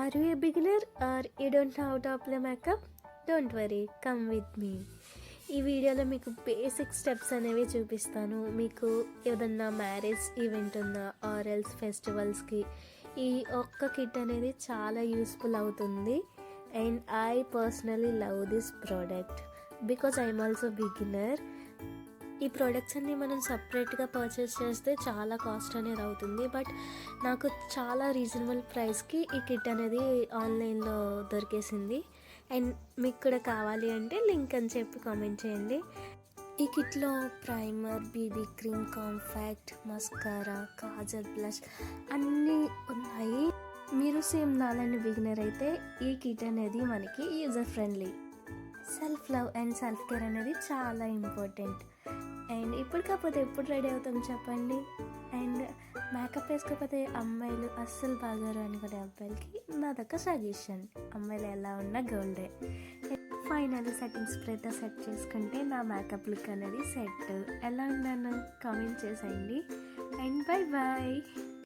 Are you a beginner or you don't know how to apply makeup? Don't worry, come with me. ఈ వీడియోలో మీకు basic steps అనేవి చూపిస్తాను. మీకు ఏదన్నా మ్యారేజ్ ఈవెంట్ ఉన్నా ఆర్ ఎల్స్ ఫెస్టివల్స్కి ఈ ఒక్క కిట్ అనేది చాలా యూస్ఫుల్ అవుతుంది. And I personally love this product because I'm also beginner. ఈ ప్రోడక్ట్స్ అన్నీ మనం సపరేట్గా పర్చేస్ చేస్తే చాలా కాస్ట్ అనేది అవుతుంది. బట్ నాకు చాలా రీజనబుల్ ప్రైస్కి ఈ కిట్ అనేది ఆన్లైన్లో దొరికేసింది. అండ్ మీకు కూడా కావాలి అంటే లింక్ అని చెప్పి కామెంట్ చేయండి. ఈ కిట్లో primer, BB cream, compact, mascara, kajal, blush అన్నీ ఉన్నాయి. మీరు సేమ్ నాలని బిగినర్ అయితే ఈ కిట్ అనేది మనకి user friendly. Self love and self care అనేది చాలా ఇంపార్టెంట్. అండ్ ఇప్పుడు కాకపోతే ఎప్పుడు రెడీ అవుతాం చెప్పండి. అండ్ మేకప్ వేసుకోకపోతే అమ్మాయిలు అస్సలు బాగారు అనుకునే అబ్బాయిలకి నాదొక సజెషన్, అమ్మాయిలు ఎలా ఉన్నా గోల్డే. ఫైనల్ సెట్టింగ్ స్ప్రేతో సెట్ చేసుకుంటే నా మేకప్ లుక్ అనేది సెట్. ఎలా ఉన్నాను కామెంట్ చేసేయండి. And bye bye.